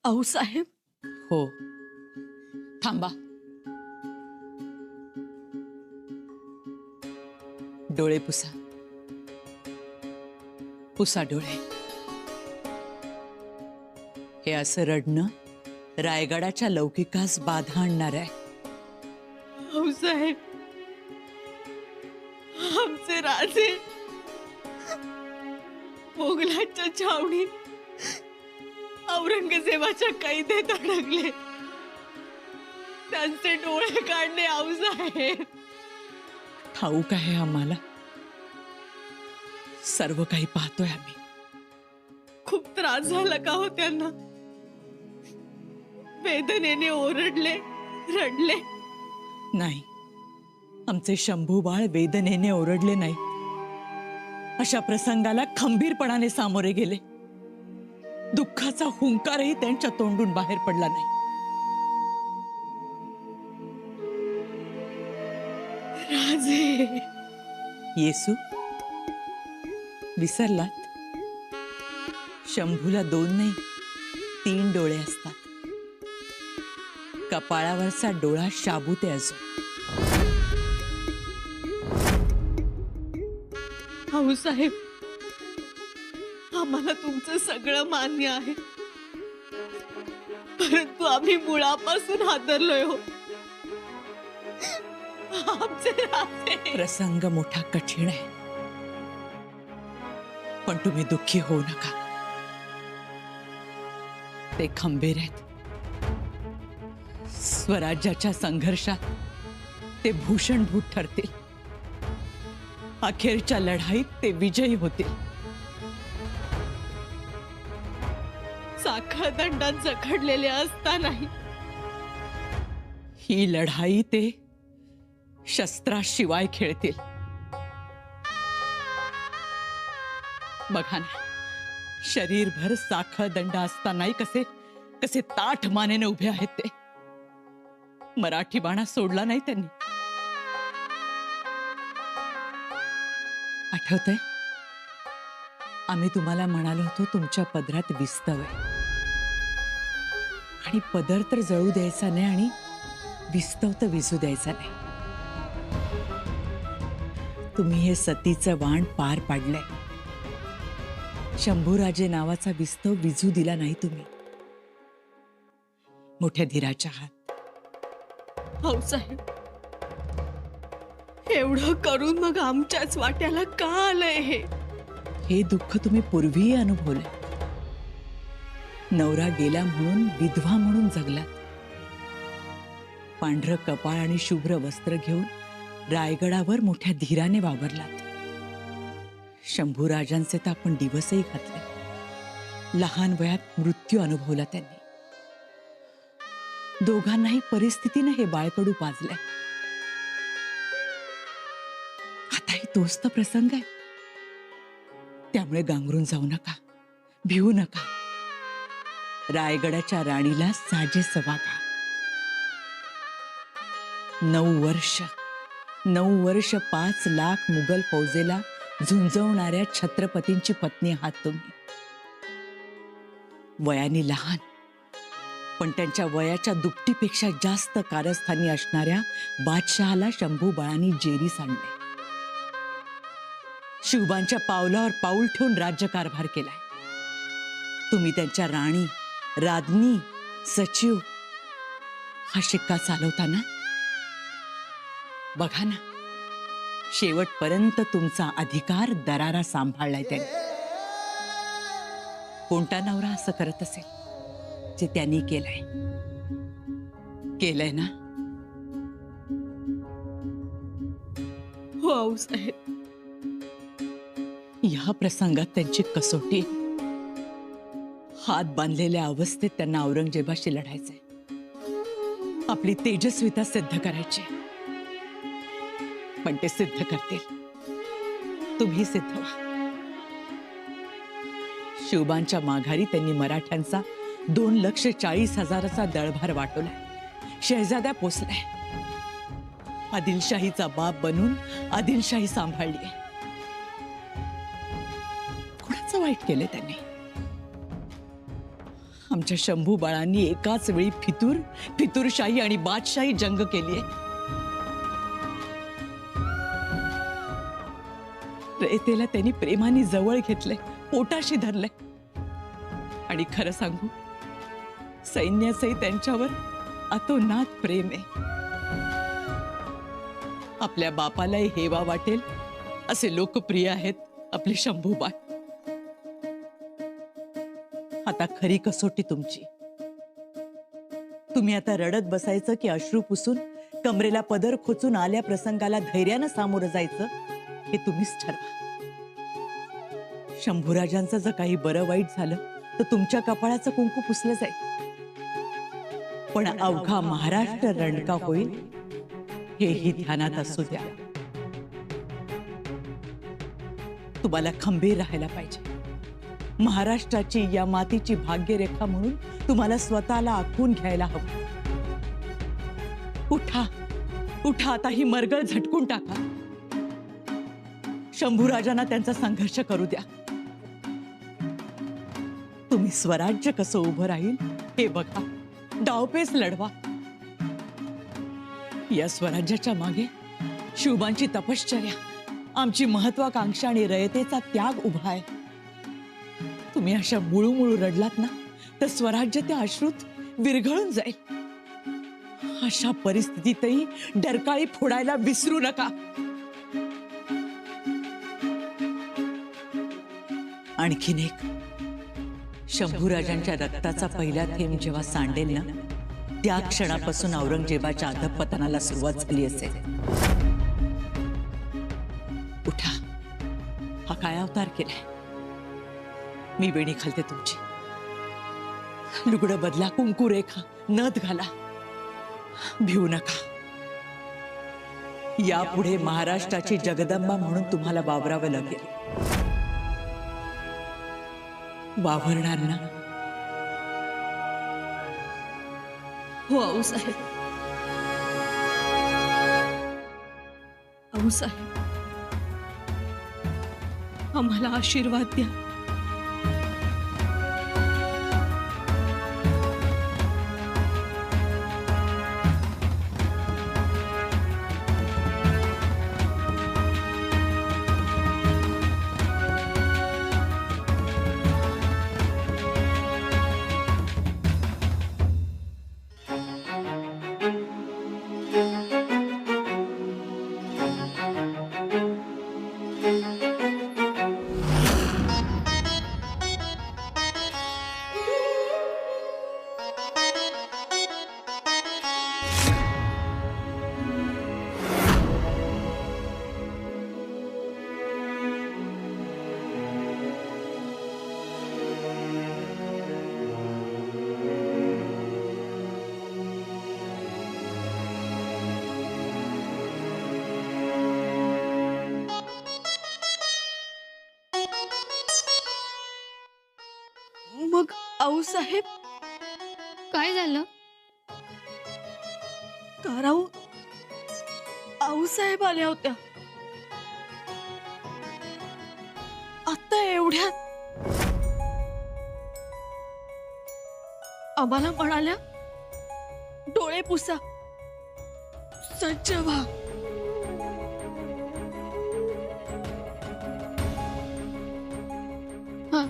आऊसाहेब. हो, थांबा. डोळे पुसा. पुसा डोळे. हे असं रडणं रायगडाच्या लौकिकास बाधा आणणार आहे. आऊसाहेब, आमचे राजे मोगलांच्या छावणीत औरंगजेबाच्या कैदेत अडकले. त्यांचे डोळे काढणे आऊसाहेब. ठाऊक आहे आम्हाला. सर्व काही पाहतोय आम्ही. खूप त्रास झाला का हो त्यांना? वेदनेने ओरडले, रडले. नाही, आमचे शंभू बाळ वेदनेने ओरडले नाही. अशा प्रसंगाला खंबीरपणाने सामोरे गेले. दुःखाचा हुंकारही त्यांच्या तोंडून बाहेर पडला नाही. राजे, येसू, विसरलात? शंभूला 2 नाही 3 डोळे असतात. कपाळावरचा डोळा शाबूत आहे अजून. आऊसाहेब, आम्हाला तुमचं सगळं मान्य आहे, परंतु आम्ही मुळापासून हादरलोय हो. आमचे राजे. प्रसंग मोठा कठीण आहे, पण तुम्ही दुःखी होऊ नका. ते खंबीर आहेत. स्वराज्याच्या संघर्षात ते भूषणभूत ठरतील. अखेरच्या लढाईत ते विजयी होतील. साखळ दंडात जखडलेले असतानाही ही लढाई ते शस्त्राशिवाय खेळतील. बघा ना, शरीरभर साखळ दंड असतानाही कसे कसे ताठ मानेने उभे आहेत ते. मराठी बाणा सोडला नाही त्यांनी. आठवतंय, आम्ही तुम्हाला म्हणालो होतो तुमच्या पदरात विस्तव आहे, आणि पदर तर जळू द्यायचा नाही आणि विस्तव तर विझू द्यायचा नाही. तुम्ही हे सतीचं वाण पार पाडलंय. शंभूराजे नावाचा विस्तव विझू दिला नाही तुम्ही. मोठ्या धीराच्या हात. आऊसाहेब, एवढं करून मग आमच्याच वाट्याला का आलंय हे? हे दुःख तुम्ही पूर्वीही अनुभवलं. नवरा गेला म्हणून विधवा म्हणून जगलात. पांढरं कपाळ आणि शुभ्र वस्त्र घेऊन रायगडावर मोठ्या धीराने वावरलात. शंभूराजांचे तर आपण दिवसही घातले. लहान वयात मृत्यू अनुभवला त्यांनी. दोघांनाही परिस्थितीने हे बाळकडू पाजलंय. आताही तोच तर प्रसंग आहे. त्यामुळे गांगरून जाऊ नका, भिवू नका. रायगडाच्या राणीला साजेसं वागा. 9 वर्ष 5 लाख मुघल फौजेला झुंजवणाऱ्या छत्रपतींची पत्नी आहात तुम्ही. वयाने लहान, पण त्यांच्या वयाच्या दुपटीपेक्षा जास्त कारस्थानी असणाऱ्या बादशहाला शंभू बाळांनी जेरीस आणले. शिवबांच्या पावलावर पाऊल ठेवून राज्यकारभार केलाय. तुम्ही त्यांच्या राणी, राज्ञी, सचिव हा शिक्का चालवताना बघा ना, शेवटपर्यंत तुमचा अधिकार दरारा सांभाळलाय त्यांनी. कोणता नवरा असं करत असेल जे त्यांनी केलंय? केलंय ना? हो आऊसाहेब. या प्रसंगात त्यांची कसोटी. हात बांधलेल्या अवस्थेत त्यांना औरंगजेबाशी लढायचंय. आपली तेजस्विता सिद्ध करायची. पण ते सिद्ध करतील. तुम्ही सिद्ध व्हा. शिवबांच्या माघारी त्यांनी मराठ्यांचा 2,40,000चा दळभार वाटवलाय. शहजाद्या पोचलाय. आदिलशाहीचा बाप बनून आदिलशाही सांभाळली. कोणाचं वाईट केलंय त्यांनी? आमच्या शंभू बाळांनी एकाच वेळी फितूरशाही आणि बादशाही जंग केलीये. रयतेला त्यांनी प्रेमाने जवळ घेतलंय, पोटाशी धरलंय. आणि खरं सांगू, सैन्याचंही त्यांच्यावर अतोनात प्रेम आहे. आपल्या बापालाही हेवा वाटेल असे लोकप्रिय आहेत आपले शंभूबाळ. आता खरी कसोटी तुमची. तुम्ही आता रडत बसायचं की अश्रू पुसून कमरेला पदर खोचून आल्या प्रसंगाला धैर्यानं सामोरं जायचं, हे तुम्हीच ठरवा. शंभूराजांचं जर काही बरं वाईट झालं तर तुमच्या कपाळाचं कुंकू पुसलं जाईल, पण अवघा महाराष्ट्र रणका होईल हेही ध्यानात असू द्या. तुम्हाला खंबीर राहायला पाहिजे. महाराष्ट्राची या मातीची भाग्यरेखा म्हणून तुम्हाला स्वतःला आखून घ्यायला हवं. उठा उठा, आता ही मरगळ झटकून टाका. शंभूराजांना त्यांचा संघर्ष करू द्या. तुम्ही स्वराज्य कसं उभं राहील हे बघा. डावपेच लढवा. या स्वराज्याच्या मागे शिवबांची तपश्चर्या, आमची महत्वाकांक्षा आणि रयतेचा त्याग उभा आहे. तुम्ही अशा मुळू रडलात ना तर स्वराज्य त्या अश्रूत विरघळून जाईल. अशा परिस्थितीतही डरकाळी फोडायला विसरू नका. आणखीन एक, शंभूराजांच्या रक्ताचा पहिला थेंब जेव्हा सांडेल ना, त्या क्षणापासून औरंगजेबाच्या अधःपतनाला सुरुवात झाली असेल. उठा. हा काय अवतार केलाय? मी वेणी घालते तुमची. लुगडं बदला, कुंकू रेखा, नथ घाला. भिवू नका. यापुढे महाराष्ट्राची जगदंबा म्हणून तुम्हाला वावरावं लागेल. वावरणार ना? हो आऊसाहेब. आऊसाहेब, आम्हाला आशीर्वाद द्या. मग आऊसाहेब, काय झालं? ताराऊ आऊसाहेब आल्या होत्या आता एवढ्यात. आम्हाला म्हणाल्या, डोळे पुसा, सज्ज व्हा. हा,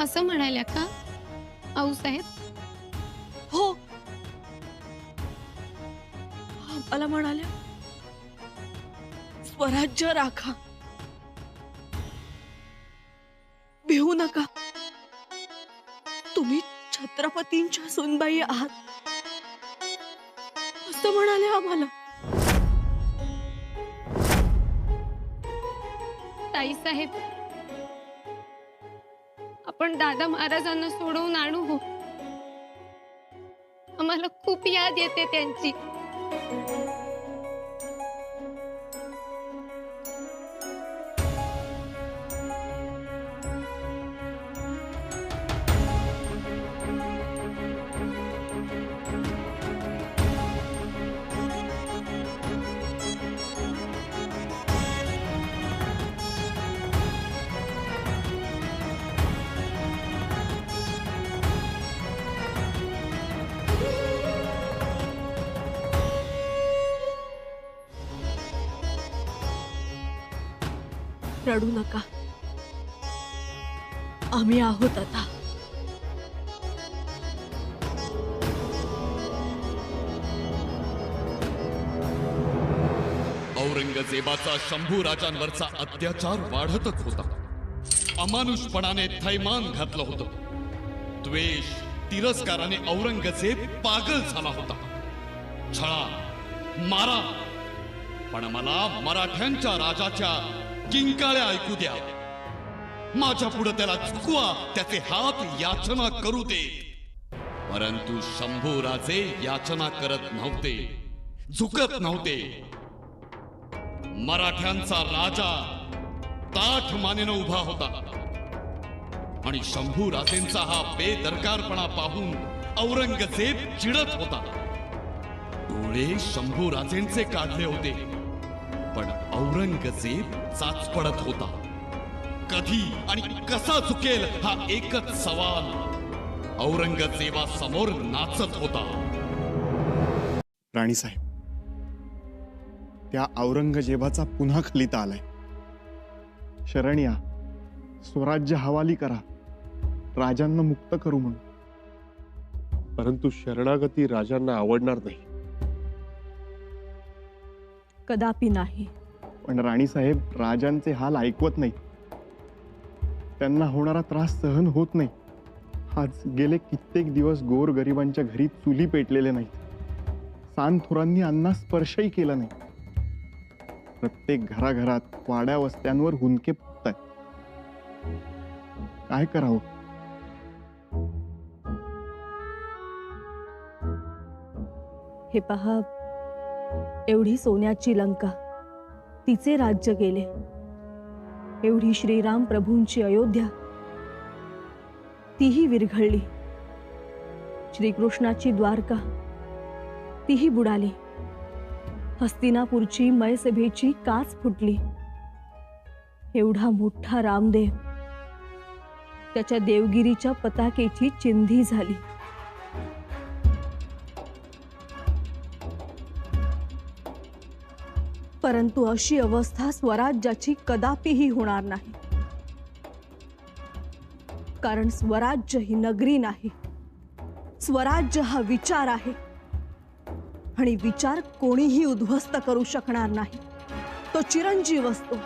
असं म्हणाल्या का आऊसाहेब? हो, आम्हाला म्हणाल्या, स्वराज्य राखा, भिवू नका. तुम्ही छत्रपतींच्या सुनबाई आहात असं म्हणाले आम्हाला. ताईसाहेब, आपण दादा महाराजांना सोडवून आणू हो. आम्हाला खूप याद येते त्यांची. रडू नका. आम्ही आहोत आता. औरंगजेबाचा शंभू राजांवरचा अत्याचार वाढतच होता. अमानुषपणाने थैमान घातलं होतं. द्वेष, तिरस्काराने औरंगजेब पागल झाला होता. छळा, मारा, पण मला मराठ्यांच्या राजाच्या किंकाळ्या ऐकू द्या. माझ्या पुढे त्याला झुकवा, त्याचे हात याचना करू दे. परंतु शंभू राजे याचना करत नव्हते, झुकत नव्हते. मराठ्यांचा राजा ताठ मानेनं उभा होता आणि शंभू राजेंचा हा बेदरकारपणा पाहून औरंगजेब चिडत होता. डोळे शंभू राजेंचे काढले होते, पण औरंगजेब चाचपडत होता. कधी आणि कसा चुकेल हा एकच सवाल औरंगजेबासमोर नाचत होता. राणीसाहेब, त्या औरंगजेबाचा पुन्हा खलिता आलाय. शरण या, स्वराज्य हवाली करा, राजांना मुक्त करू म्हणून. परंतु शरणागती राजांना आवडणार नाही. कदापि नाही. पण राणीसाहेब, राजांचे हाल ऐकवत नाही. त्यांना होणारा त्रास सहन होत नाही. आज गेले कित्येक दिवस गोर गरिबांच्या घरी चुली पेटलेले नाहीत. सांथोरांनी अन्ना स्पर्शही केला नाही. प्रत्येक घराघरात वाड्या वस्त्यांवर हुंदके फुटतायत. काय करावं? हे पहा, एवढी सोन्याची लंका, तिचे राज्य गेले. एवढी श्रीराम प्रभूंची अयोध्या, तीही विरघळली. श्रीकृष्णाची द्वारका, तीही बुडाली. हस्तिनापूरची मयसभेची काच फुटली. एवढा मोठा रामदेव, त्याच्या देवगिरीच्या पताकेची चिंधी झाली. परंतु अशी अवस्था स्वराज्याची कदापिही होणार नाही. कारण स्वराज्य ही नगरी नाही. स्वराज्य हा विचार आहे, आणि विचार कोणीही उद्ध्वस्त करू शकणार नाही. तो चिरंजीव असतो.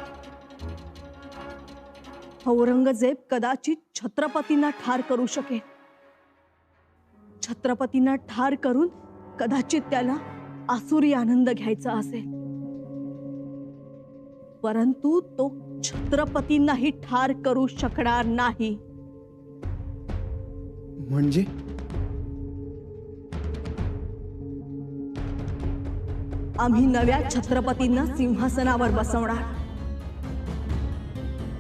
औरंगजेब कदाचित छत्रपतींना ठार करू शकेल. छत्रपतींना ठार करून कदाचित त्याला आसुरी आनंद घ्यायचा असेल. परंतु तो छत्रपतींनाही ठार करू शकणार नाही. म्हणजे आम्ही नव्या छत्रपतींना सिंहासनावर बसवणार.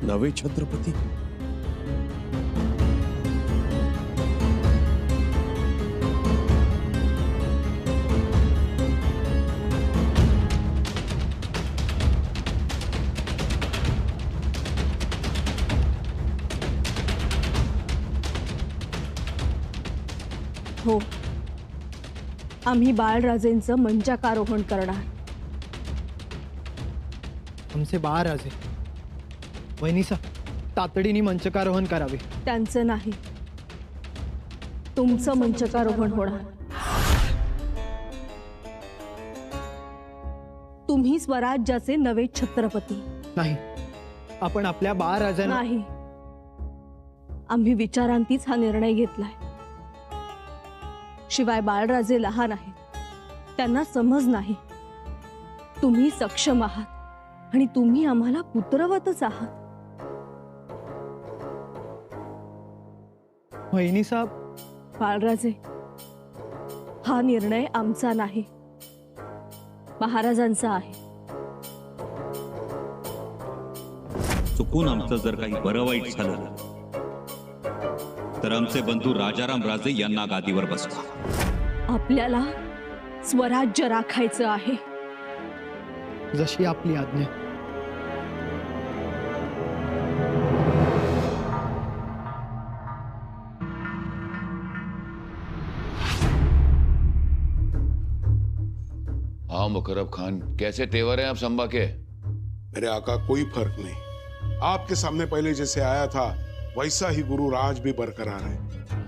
नवे छत्रपती? हो, आम्ही बाळराजेंचं मंचकारोहण करणार. आमचे बाळराजे, वहिनीसा, तातडीने मंचकारोहण करावे. त्यांचं नाही, तुमचं मंचकारोहण होणार. तुम्ही स्वराज्याचे नवे छत्रपती. नाही, आपण आपल्या बाळराजांना नाही, आम्ही विचारांतीच हा निर्णय घेतलाय. शिवाय बाळराजे लहान आहेत, त्यांना समज नाही. तुम्ही सक्षम आहात आणि तुम्ही आम्हाला पुत्रवतच आहात. वहिनीसा, बाळराजे, हा निर्णय आमचा नाही, महाराजांचा आहे. चुकून आमचं जर काही बरं वाईट झालं तर आमचे बंधू राजाराम राजे यांना गादीवर बसवा. आपल्याला स्वराज्य राखायचं आहे. जशी आपली आज्ञा. हाँ मुकर्रब खान, कैसे तेवर हैं आप संभा के? मेरे आका, कोई फर्क नहीं. आपके सामने पहले जैसे आया था वैसा ही गुरु आज भी बरकरार है।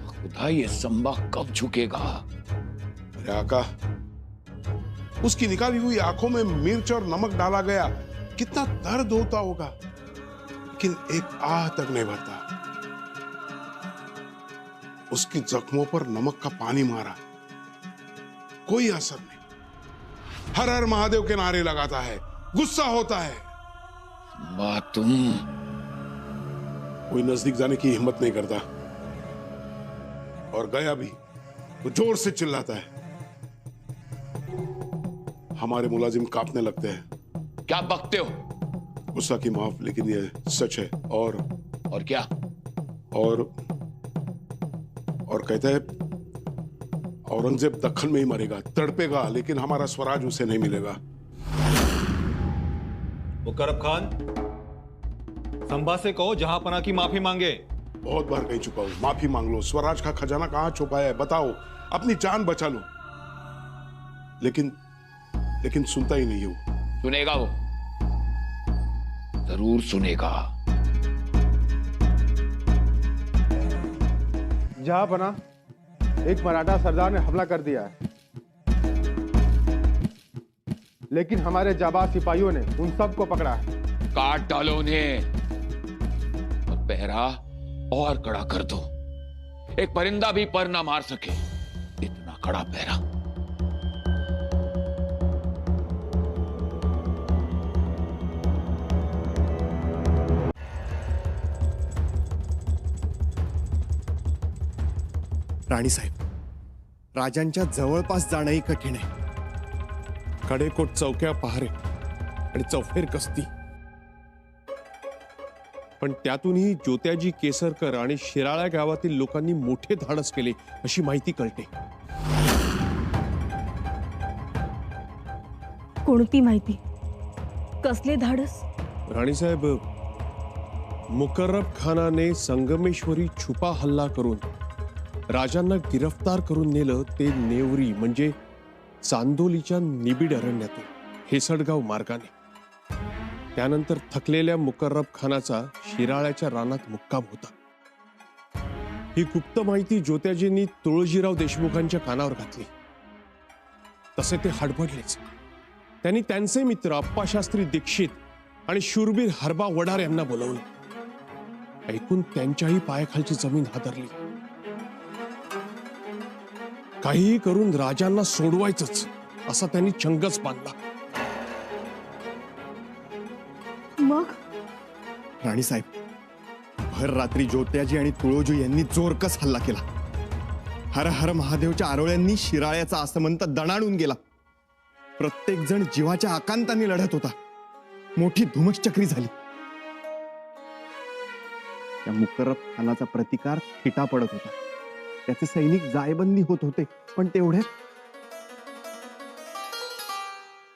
खुदा, ये संबा कब झुकेगा? अरे आका, उसकी निकाली हुई आंखों में मिर्च और नमक डाला गया, कितना दर्द होता होगा, लेकिन एक आह तक नहीं भरता। उसकी जख्मों पर नमक का पानी मारा, कोई असर नहीं। हर हर महादेव के नारे लगाता है, गुस्सा होता है। संबा, तुम कोई नजदीक जाने की हिम्मत नहीं करता, और गया भी तो जोर से चिल्लाता है। हमारे मुलाजिम कांपने लगते हैं। क्या बकते हो? गुस्सा की माफ, लेकिन ये सच है। और क्या? और कहते हैं औरंगजेब दक्खन में ही मरेगा, तड़पेगा, लेकिन हमारा स्वराज उसे नहीं मिलेगा। मुकर्रब खान, संबा से कहो जहांपना की माफी मांगे। बहुत बार कह चुका हूं, माफी मांग लो। स्वराज का खजाना कहां छुपाया है बताओ, अपनी जान बचा लो। लेकिन सुनता ही नहीं वो। सुनेगा वो, जरूर सुनेगा। जहांपना, एक मराठा सरदार ने हमला कर दिया है, लेकिन हमारे जाबाज सिपाहियों ने उन सबको पकड़ा है। काट डालो उन्हें और पहरा और कड़ा कर दो। एक परिंदा भी पर ना मार सके, इतना कड़ा पहरा। राणी साहेब, राजांच्या जवळपास जाणंही कठीण आहे. कडेकोट चौक्या पहारे आणि चौफेर कसती, पण त्यातूनही ज्योत्याजी केसरकर आणि शिराळा गावातील लोकांनी मोठे धाडस केले अशी माहिती कळते. कोणती माहिती? कसले धाडस? राणीसाहेब, मुकर्रब खानाने संगमेश्वरी छुपा हल्ला करून राजांना गिरफ्तार करून नेलं ते नेवरी म्हणजे चांदोलीच्या निबिड अरण्यातून हेसडगाव मार्गाने. त्यानंतर थकलेल्या मुकर्रब खानाचा शिराळ्याच्या रानात मुक्काम होता. ही गुप्त माहिती ज्योत्याजींनी तुळजीराव देशमुखांच्या कानावर घातली. तसे ते हडबडलेच. त्यांनी त्यांचे मित्र अप्पाशास्त्री दीक्षित आणि शूरबीर हरबा वडार यांना बोलवलं. ऐकून त्यांच्याही पायाखालची जमीन हादरली. काहीही करून राजांना सोडवायचंच असा त्यांनी चंगच बांधला. मग राणी साहेब, भर रात्री ज्योत्याजी आणि तुळोजी यांनी जोरकस हल्ला केला. हर हर महादेवच्या आरोळ्यांनी शिराळ्याचा आसमंत दणाणून गेला. प्रत्येक जण जीवाच्या आकांताने लढत होता. मोठी धुमश्चक्री झाली. त्या मुकर्रब खानाचा प्रतिकार थिटा पडत होता. त्याचे सैनिक जायबंदी होत होते. पण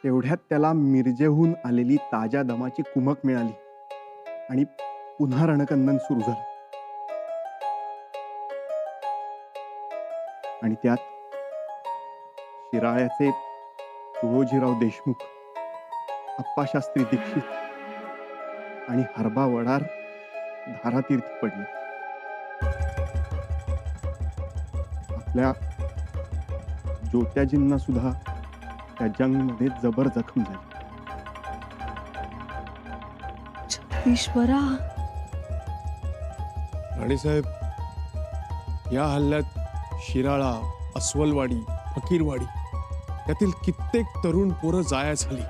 तेवढ्यात त्याला मिरजेहून आलेली ताज्या दमाची कुमक मिळाली आणि पुन्हा रणकंदन सुरू झालं. आणि त्यात शिराळ्याचे तुळोजीराव देशमुख, अप्पाशास्त्री दीक्षित आणि हरबा वडार धारातीर्थी पडले. आपल्या ज्योत्याजींना सुद्धा त्या जंगमध्ये जबर जखम झाली. ईश्वरा, राणीसाहेब, या हल्ल्यात शिराळा, अस्वलवाडी, फकीरवाडी यातील कित्येक तरुण पोरं जाया झाली.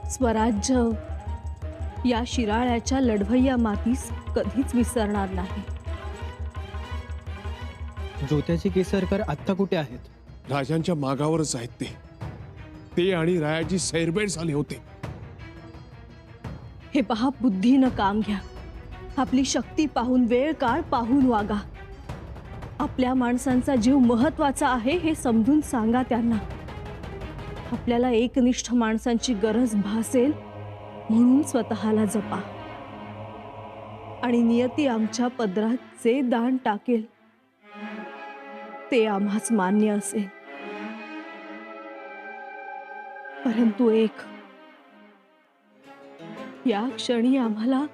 स्वराज्य या शिराळ्याच्या लढवय्या मातीस कधीच विसरणार नाही. ज्योत्याजी केसरकर आत्ता कुठे आहेत? राजांच्या मागावरच आहेत ते आणि रायाजी सैरबैर झाले होते. हे पहा, बुद्धीनं काम घ्या. आपली शक्ती पाहून, वेळ काळ पाहून वागा. आपल्या माणसांचा जीव महत्वाचा आहे हे समजून सांगा त्यांना. आपल्याला एकनिष्ठ माणसांची गरज भासेल म्हणून स्वतःला जपा. आणि नियती आमच्या पदरात जे दान टाकेल ते आम्हास मान्य असेल. परंतु एक या क्षणी आम्हाला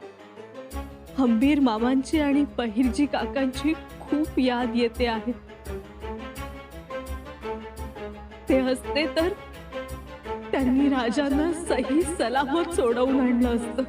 हंबीर मामांची आणि पहिरजी काकांची खूप याद येते आहे. ते असते तर त्यांनी राजांना सही सलामत सोडवून आणलं असतं.